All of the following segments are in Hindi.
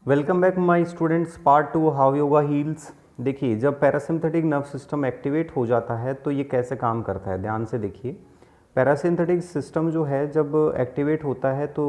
Welcome back my students, part 2 how yoga heels. देखिए, जब पैरासिम्पथेटिक नर्व सिस्टम एक्टिवेट हो जाता है तो ये कैसे काम करता है, ध्यान से देखिए। पैरासिम्पथेटिक सिस्टम जो है जब एक्टिवेट होता है तो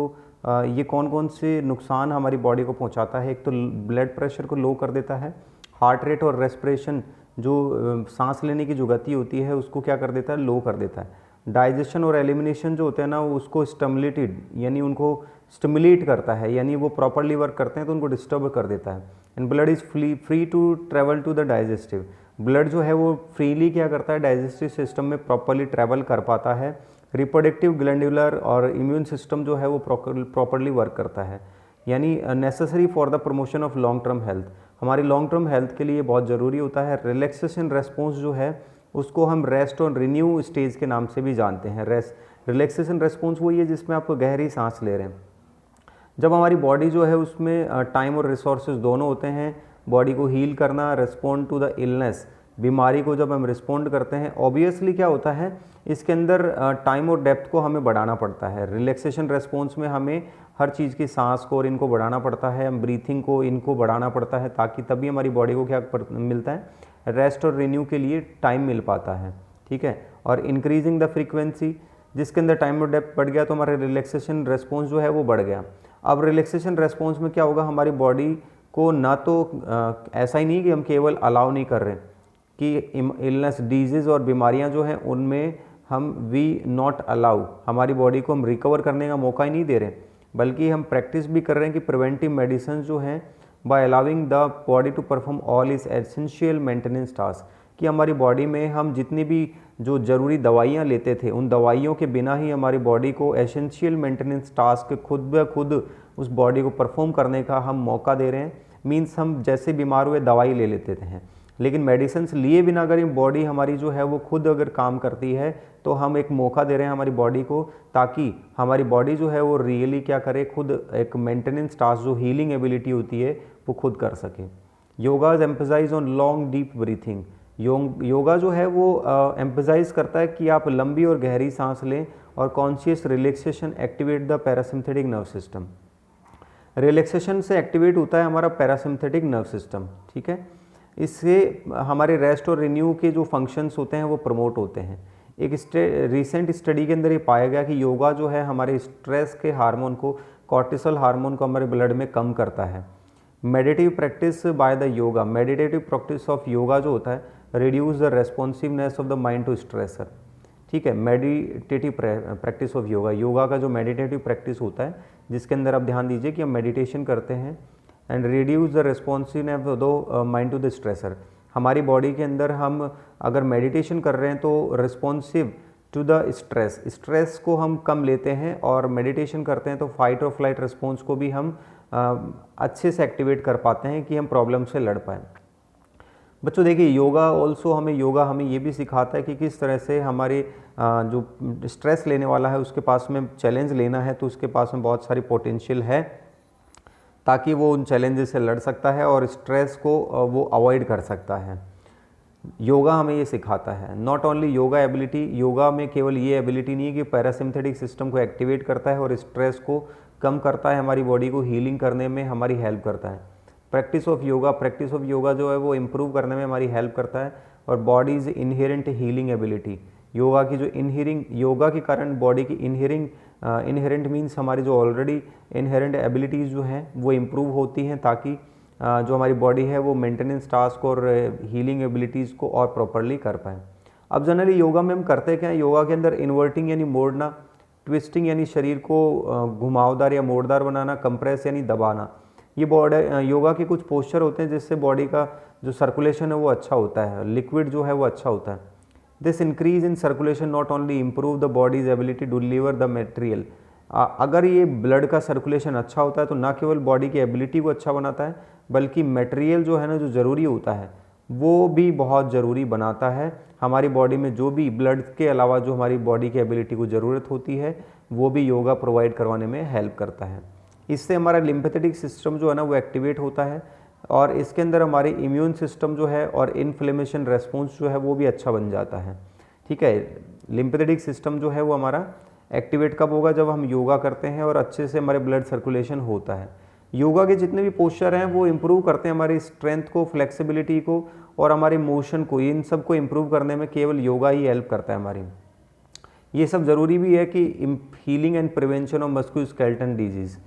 ये कौन कौन से नुकसान हमारी बॉडी को पहुंचाता है। एक तो ब्लड प्रेशर को लो कर देता है, हार्ट रेट और रेस्पिरेशन जो सांस लेने की जो गति होती है उसको क्या कर देता है, लो कर देता है। डाइजेशन और एलिमिनेशन जो होते हैं ना, उसको स्टिमुलेटेड यानी उनको स्टिमुलेट करता है, यानी वो प्रॉपरली वर्क करते हैं तो उनको डिस्टर्ब कर देता है। And blood is free to travel to the digestive. Blood जो है वो फ्रीली क्या करता है, डाइजेस्टिव सिस्टम में प्रॉपरली ट्रैवल कर पाता है। रिप्रोडक्टिव, ग्लैंडुलर और इम्यून सिस्टम जो है वो प्रॉपरली वर्क करता है, यानी necessary for the promotion of long term health. हमारी लॉन्ग टर्म हेल्थ के लिए बहुत ज़रूरी होता है। रिलैक्सेशन रेस्पॉन्स जो है उसको हम रेस्ट और रिन्यू स्टेज के नाम से भी जानते हैं। रिलैक्सेशन रेस्पॉन्स वही है जिसमें आप गहरी सांस ले रहे हैं। जब हमारी बॉडी जो है उसमें टाइम और रिसोर्सेज दोनों होते हैं, बॉडी को हील करना, रिस्पॉन्ड टू द इलनेस, बीमारी को जब हम रिस्पॉन्ड करते हैं, ऑब्वियसली क्या होता है इसके अंदर टाइम और डेप्थ को हमें बढ़ाना पड़ता है। रिलैक्सेशन रेस्पॉन्स में हमें हर चीज़ की सांस को और इनको बढ़ाना पड़ता है, हम ब्रीथिंग को इनको बढ़ाना पड़ता है, ताकि तभी हमारी बॉडी को क्या मिलता है, रेस्ट और रिन्यू के लिए टाइम मिल पाता है। ठीक है। और इंक्रीजिंग द फ्रीक्वेंसी, जिसके अंदर टाइम और डेप्थ बढ़ गया तो हमारा रिलैक्सेशन रेस्पॉन्स जो है वो बढ़ गया। अब रिलैक्सेशन रेस्पॉन्स में क्या होगा, हमारी बॉडी को ना तो ऐसा ही नहीं कि हम केवल अलाउ नहीं कर रहे कि इलनेस, डिजीज़ और बीमारियां जो हैं उनमें हम वी नॉट अलाउ, हमारी बॉडी को हम रिकवर करने का मौका ही नहीं दे रहे, बल्कि हम प्रैक्टिस भी कर रहे हैं कि प्रिवेंटिव मेडिसिन जो हैं by allowing the body to perform all its essential maintenance task, कि हमारी बॉडी में हम जितनी भी जो ज़रूरी दवाइयाँ लेते थे उन दवाइयों के बिना ही हमारी बॉडी को एसेंशियल मेंटेनेंस टास्क खुद ब खुद उस बॉडी को परफॉर्म करने का हम मौका दे रहे हैं। मीन्स हम जैसे बीमार हुए दवाई ले लेते हैं, लेकिन मेडिसिन्स लिए बिना अगर बॉडी हमारी जो है वो खुद अगर काम करती है तो हम एक मौका दे रहे हैं हमारी बॉडी को, ताकि हमारी बॉडी जो है वो रियली क्या करे, खुद एक मेंटेनेंस टास्क जो हीलिंग एबिलिटी होती है वो खुद कर सके। Yoga is emphasize on long deep breathing. Yoga जो है वो एम्फसाइज करता है कि आप लंबी और गहरी सांस लें और conscious relaxation activate the parasympathetic nerve system. Relaxation से एक्टिवेट होता है हमारा पैरासिम्पथेटिक नर्व सिस्टम। ठीक है। इससे हमारे रेस्ट और रिन्यू के जो फंक्शंस होते हैं वो प्रमोट होते हैं। एक रिसेंट स्टडी के अंदर ये पाया गया कि योगा जो है हमारे स्ट्रेस के हार्मोन को, कॉर्टिसोल हार्मोन को हमारे ब्लड में कम करता है। Meditative practice by the yoga, meditative practice of yoga जो होता है reduce the responsiveness of the mind to stressor. ठीक है। Meditative practice of yoga, yoga का जो मेडिटेटिव प्रैक्टिस होता है जिसके अंदर आप ध्यान दीजिए कि हम मेडिटेशन करते हैं and reduce the responsiveness of the mind to the stressor. हमारी बॉडी के अंदर हम अगर मेडिटेशन कर रहे हैं तो रिस्पॉन्सिव टू द स्ट्रेस को हम कम लेते हैं, और मेडिटेशन करते हैं तो फाइट और फ्लाइट रिस्पॉन्स को भी हम अच्छे से एक्टिवेट कर पाते हैं कि हम प्रॉब्लम से लड़ पाएँ। बच्चों देखिए, योगा हमें ये भी सिखाता है कि किस तरह से हमारे जो स्ट्रेस लेने वाला है उसके पास में चैलेंज लेना है तो उसके पास में बहुत सारी पोटेंशियल है, ताकि वो उन चैलेंजेस से लड़ सकता है और स्ट्रेस को वो अवॉइड कर सकता है। योगा हमें ये सिखाता है। Not only yoga ability, yoga में केवल ये एबिलिटी नहीं है कि पैरासिम्पथेटिक सिस्टम को एक्टिवेट करता है और स्ट्रेस को कम करता है, हमारी बॉडी को हीलिंग करने में हमारी हेल्प करता है। प्रैक्टिस ऑफ योगा जो है वो इम्प्रूव करने में हमारी हेल्प करता है। और body is inherent healing ability, yoga की जो योगा के कारण बॉडी की इनहेरेंट मीन्स हमारी जो ऑलरेडी इनहेरेंट एबिलिटीज़ जो हैं वो इम्प्रूव होती हैं, ताकि जो हमारी बॉडी है वो मेंटेनेंस टास्क और हीलिंग एबिलिटीज़ को और प्रॉपरली कर पाएँ। अब जनरली योगा में हम करते क्या है, योगा के अंदर इन्वर्टिंग यानी मोड़ना, ट्विस्टिंग यानी शरीर को घुमावदार या मोड़दार बनाना, कंप्रेस यानी दबाना, ये बॉडी योगा के कुछ पोस्चर होते हैं जिससे बॉडी का जो सर्कुलेशन है वो अच्छा होता है, लिक्विड जो है वो अच्छा होता है। This increase in circulation not only improve the body's ability to deliver the material. अगर ये ब्लड का सर्कुलेशन अच्छा होता है तो ना केवल बॉडी की एबिलिटी को अच्छा बनाता है, बल्कि मटेरियल जो है ना, जो ज़रूरी होता है वो भी बहुत ज़रूरी बनाता है। हमारी बॉडी में जो भी ब्लड के अलावा जो हमारी बॉडी की एबिलिटी को ज़रूरत होती है वो भी योगा प्रोवाइड करवाने में हेल्प करता है। इससे हमारा लिम्फेथेटिक सिस्टम जो है ना वो एक्टिवेट होता है, और इसके अंदर हमारी इम्यून सिस्टम जो है और इन्फ्लेमेशन रेस्पॉन्स जो है वो भी अच्छा बन जाता है। ठीक है। लिम्फेथेटिक सिस्टम जो है वो हमारा एक्टिवेट कब होगा, जब हम योगा करते हैं और अच्छे से हमारे ब्लड सर्कुलेशन होता है। योगा के जितने भी पोस्चर हैं वो इम्प्रूव करते हैं हमारी स्ट्रेंथ को, फ्लेक्सिबिलिटी को और हमारे मोशन को। इन सब को इम्प्रूव करने में केवल योगा ही हेल्प करता है हमारी। ये सब ज़रूरी भी है कि healing and prevention of musculoskeletal disease.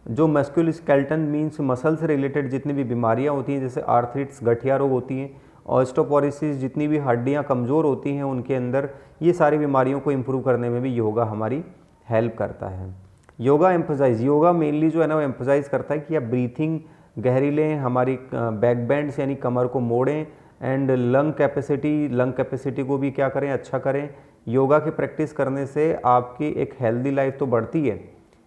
जो मस्कुलोस्केलेटल मीन्स मसल से रिलेटेड जितनी भी बीमारियां होती हैं, जैसे आर्थराइटिस गठिया रोग होती हैं, ऑस्टियोपोरोसिस, जितनी भी हड्डियां कमज़ोर होती हैं उनके अंदर, ये सारी बीमारियों को इम्प्रूव करने में भी योगा हमारी हेल्प करता है। योगा एम्फोसाइज, योगा मेनली जो है ना वो एम्फोसाइज करता है कि आप ब्रीथिंग गहरी लें, हमारी बैक बैंड यानी कमर को मोड़ें, एंड लंग कैपेसिटी को भी क्या करें, अच्छा करें। योगा की प्रैक्टिस करने से आपकी एक हेल्दी लाइफ तो बढ़ती है,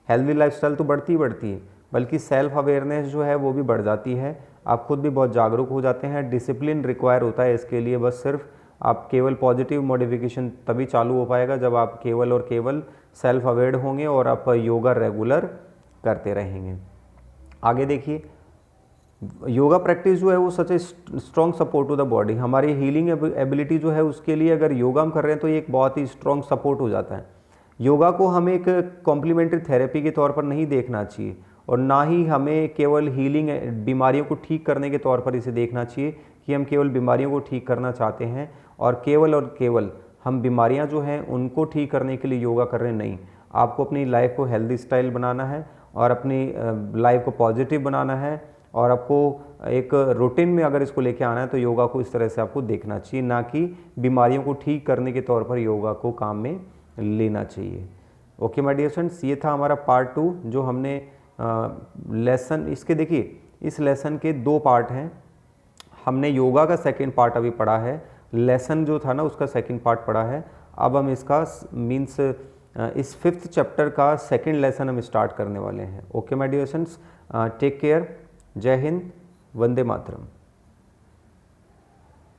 हेल्दी लाइफस्टाइल तो बढ़ती है, बल्कि सेल्फ अवेयरनेस जो है वो भी बढ़ जाती है। आप खुद भी बहुत जागरूक हो जाते हैं। डिसिप्लिन रिक्वायर होता है इसके लिए, बस सिर्फ आप केवल पॉजिटिव मॉडिफिकेशन तभी चालू हो पाएगा जब आप केवल और केवल सेल्फ अवेयर होंगे और आप योगा रेगुलर करते रहेंगे। आगे देखिए, योगा प्रैक्टिस जो है वो such a strong support to the body. हमारी हीलिंग एबिलिटी जो है उसके लिए अगर योगा हम कर रहे हैं तो ये एक बहुत ही स्ट्रॉन्ग सपोर्ट हो जाता है। योगा को हमें एक कॉम्प्लीमेंट्री थेरेपी के तौर पर नहीं देखना चाहिए और ना ही हमें केवल हीलिंग, बीमारियों को ठीक करने के तौर पर इसे देखना चाहिए कि हम केवल बीमारियों को ठीक करना चाहते हैं और केवल हम बीमारियां जो हैं उनको ठीक करने के लिए योगा कर रहे हैं। नहीं, आपको अपनी लाइफ को हेल्दी स्टाइल बनाना है और अपनी लाइफ को पॉजिटिव बनाना है और आपको एक रूटीन में अगर इसको लेके आना है तो योगा को इस तरह से आपको देखना चाहिए, ना कि बीमारियों को ठीक करने के तौर पर योगा को काम में लेना चाहिए। ओके माय डियर फ्रेंड्स, ये था हमारा पार्ट 2 जो हमने लेसन। इसके देखिए, इस लेसन के 2 पार्ट हैं। हमने योगा का सेकंड पार्ट अभी पढ़ा है, लेसन जो था ना उसका सेकंड पार्ट पढ़ा है। अब हम इसका मीन्स इस 5th चैप्टर का सेकंड लेसन हम स्टार्ट करने वाले हैं। Okay my dear friends, take care, जय हिंद, वंदे मातरम।